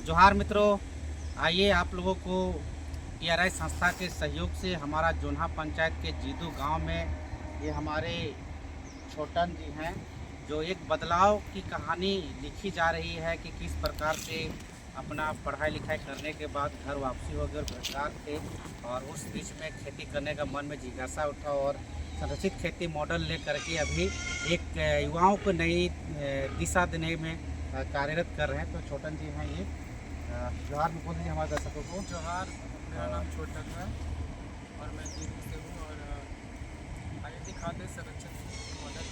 जोहार मित्रों, आइए आप लोगों को PRI संस्था के सहयोग से हमारा जोन्हा पंचायत के जीदू गांव में ये हमारे छोटन जी हैं जो एक बदलाव की कहानी लिखी जा रही है कि किस प्रकार से अपना पढ़ाई लिखाई करने के बाद घर वापसी हो गए और बेरोजगार थे और उस बीच में खेती करने का मन में जिज्ञासा उठा और संरचित खेती मॉडल ले करके अभी एक युवाओं को नई दिशा देने में कार्यरत कर रहे हैं। तो छोटन जी हैं ये। जोहार में बोल दीजिए हमारे दर्शकों को। जोहार, मेरा नाम छोटन है और मैं दिल्ली से हूँ और IIT खाते संरक्षण मॉडल।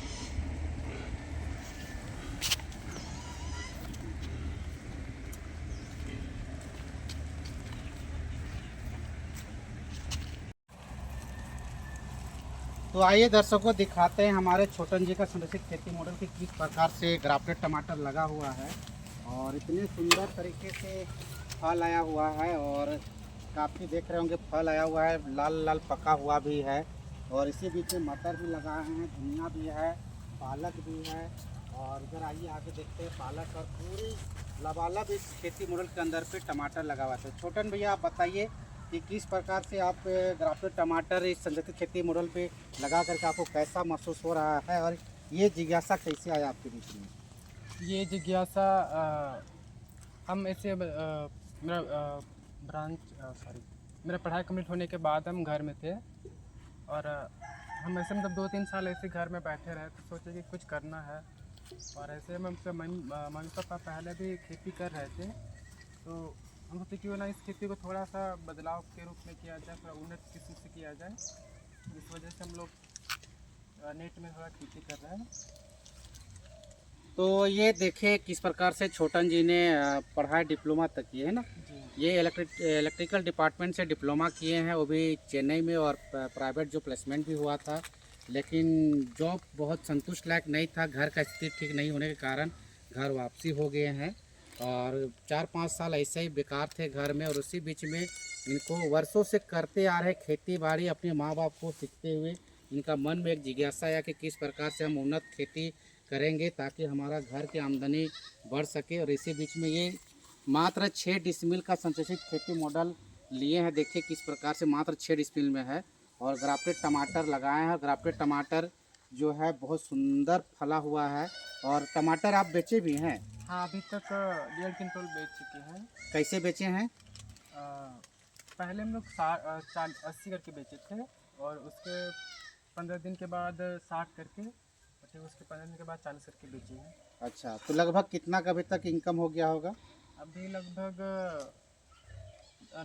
तो आइए दर्शकों दिखाते हैं हमारे छोटन जी का संरक्षित खेती मॉडल की किस प्रकार से ग्राफ्टेड टमाटर लगा हुआ है और इतने सुंदर तरीके से फल आया हुआ है और काफ़ी देख रहे होंगे फल आया हुआ है, लाल लाल पका हुआ भी है और इसी बीच में मटर भी लगाए हैं, धनिया भी है, पालक भी है और इधर आइए आगे देखते हैं पालक और पूरी लबालब इस खेती मॉडल के अंदर पे टमाटर लगा हुआ है। तो छोटन भैया आप बताइए कि किस प्रकार से आप ग्राफ्टेड टमाटर इस संरक्षित खेती मॉडल पे लगा करके आपको कैसा महसूस हो रहा है और ये जिज्ञासा कैसे आया आपके बीच में? ये जिज्ञासा हम ऐसे मेरा ब्रांच सॉरी मेरा पढ़ाई कंप्लीट होने के बाद हम घर में थे और हम ऐसे मतलब 2-3 साल ऐसे घर में बैठे रहे तो सोचे कि कुछ करना है और ऐसे हम मम्मी पापा पहले भी खेती कर रहे थे तो हम सोचे क्यों ना इस खेती को थोड़ा सा बदलाव के रूप में किया जाए, थोड़ा उन्नत किस्म से किया जाए। इस वजह से हम लोग नेट में थोड़ा खेती कर रहे हैं। तो ये देखिए किस प्रकार से छोटन जी ने पढ़ाई डिप्लोमा तक की है ना। जी। ये इलेक्ट्रिकल डिपार्टमेंट से डिप्लोमा किए हैं, वो भी चेन्नई में, और प्राइवेट जो प्लेसमेंट भी हुआ था लेकिन जॉब बहुत संतुष्ट लायक नहीं था, घर का स्थिति ठीक नहीं होने के कारण घर वापसी हो गए हैं और 4-5 साल ऐसे ही बेकार थे घर में और उसी बीच में इनको वर्षों से करते आ रहे खेती बाड़ी अपने माँ बाप को सीखते हुए इनका मन में एक जिज्ञासा आया कि किस प्रकार से हम उन्नत खेती करेंगे ताकि हमारा घर की आमदनी बढ़ सके। और इसी बीच में ये मात्र 6 डिसमिल का संरक्षित खेती मॉडल लिए हैं। देखिए किस प्रकार से मात्र 6 डिसमिल में है और ग्राफ्टेड टमाटर लगाए हैं। ग्राफ्टेड टमाटर जो है बहुत सुंदर फला हुआ है और टमाटर आप बेचे भी हैं? हाँ, अभी तक 1.5 क्विंटल बेच चुके हैं। कैसे बेचे हैं? अ, पहले हम लोग 80 करके बेचे थे और उसके 15 दिन के बाद 60 करके और फिर उसके 15 दिन के बाद 40 करके बेचे हैं। अच्छा, तो लगभग कितना का अभी तक इनकम हो गया होगा? अभी लगभग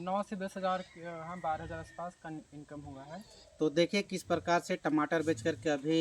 9 से 10 हज़ार, हाँ 12 हज़ार आसपास का इनकम हुआ है। तो देखिए किस प्रकार से टमाटर बेच करके अभी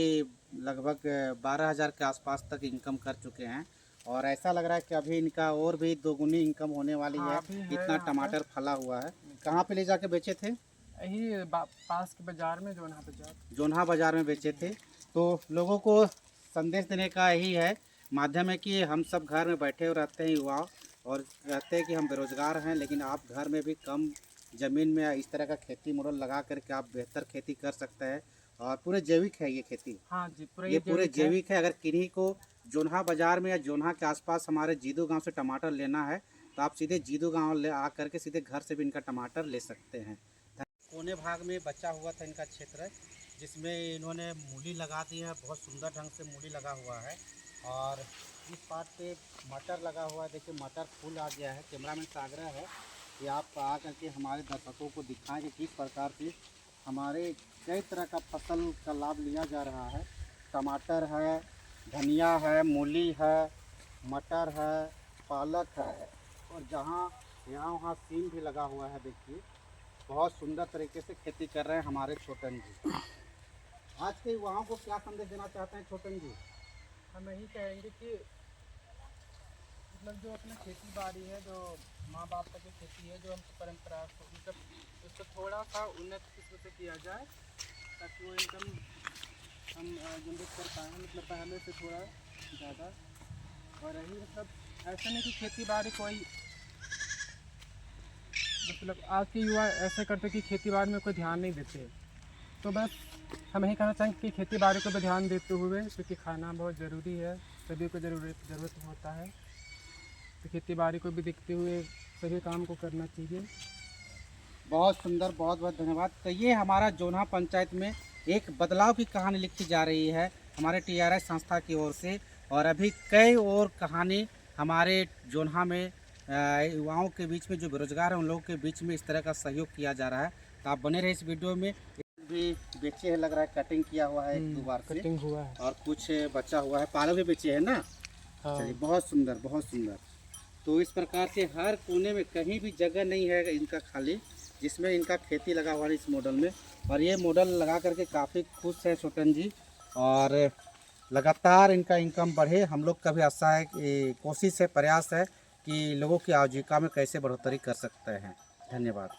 लगभग 12,000 के आसपास तक इनकम कर चुके हैं और ऐसा लग रहा है कि अभी इनका और भी दोगुनी इनकम होने वाली हाँ, है। अभी है इतना यहाँ पर। टमाटर फला हुआ है। कहाँ पे ले जाके बेचे थे? यही पास के बाज़ार में, जो यहाँ बाज़ार। जोन्हा बाज़ार में बेचे थे। तो लोगों को संदेश देने का यही है माध्यम है कि हम सब घर में बैठे हुए रहते हैं युवा और कहते हैं कि हम बेरोज़गार हैं, लेकिन आप घर में भी कम ज़मीन में इस तरह का खेती मॉडल लगा करके आप बेहतर खेती कर सकते हैं और पूरे जैविक है ये खेती। हाँ जी, पूरा ये ये पूरे जैविक है। जैविक है। अगर किन्हीं को जोन्हा बाज़ार में या जोन्हा के आसपास हमारे जीदू गांव से टमाटर लेना है तो आप सीधे जीदू गांव ले आ करके सीधे घर से भी इनका टमाटर ले सकते हैं। कोने भाग में बचा हुआ था इनका क्षेत्र जिसमें इन्होंने मूली लगा दी है, बहुत सुंदर ढंग से मूली लगा हुआ है और इस पार्ट पे मटर लगा हुआ है। देखिए मटर फूल आ गया है। कैमरामैन से आग्रह है कि आप आ करके हमारे दर्शकों को दिखाएं कि किस प्रकार से हमारे कई तरह का फसल का लाभ लिया जा रहा है। टमाटर है, धनिया है, मूली है, मटर है, पालक है और जहाँ यहाँ वहाँ सीम भी लगा हुआ है। देखिए बहुत सुंदर तरीके से खेती कर रहे हैं हमारे छोटन जी। आज के युवाओं को क्या संदेश देना चाहते हैं छोटन जी? हम यही कहेंगे कि मतलब जो अपना खेती बाड़ी है, जो माँ बाप का जो खेती है, जो हमको परंपरा मतलब उसको थोड़ा सा उन्नत किस्म से किया जाए ताकि वो इनकम हम जनरेट कर पाएँ, मतलब पहले से थोड़ा ज़्यादा। और यही मतलब ऐसा नहीं कि खेती बाड़ी कोई मतलब आज के युवा ऐसे करते कि खेती बाड़ी में कोई ध्यान नहीं देते। तो बस हम यही कहना चाहेंगे कि खेती बाड़ी को भी ध्यान देते हुए, क्योंकि खाना बहुत ज़रूरी है, सभी को ज़रूरत होता है। तो खेती बाड़ी को भी देखते हुए सभी काम को करना चाहिए। बहुत सुंदर, बहुत बहुत धन्यवाद। तो ये हमारा जोन्हा पंचायत में एक बदलाव की कहानी लिखी जा रही है हमारे TRS संस्था की ओर से, और अभी कई और कहानी हमारे जोन्हा में युवाओं के बीच में जो बेरोजगार हैं उन लोगों के बीच में इस तरह का सहयोग किया जा रहा है। तो आप बने रहे इस वीडियो में। भी बेचे है, लग रहा है कटिंग किया हुआ है 1-2 बार से, कटिंग हुआ है और कुछ बचा हुआ है, पालक भी बेचे है ना। हाँ। चलिए, बहुत सुंदर, बहुत सुंदर। तो इस प्रकार से हर कोने में कहीं भी जगह नहीं है इनका खाली, जिसमें इनका खेती लगा हुआ है इस मॉडल में। और ये मॉडल लगा करके काफ़ी खुश है छोटन जी, और लगातार इनका इनकम बढ़े। हम लोग का भी आशा है, कोशिश है, प्रयास है कि लोगों की आजीविका में कैसे बढ़ोतरी कर सकते हैं। धन्यवाद।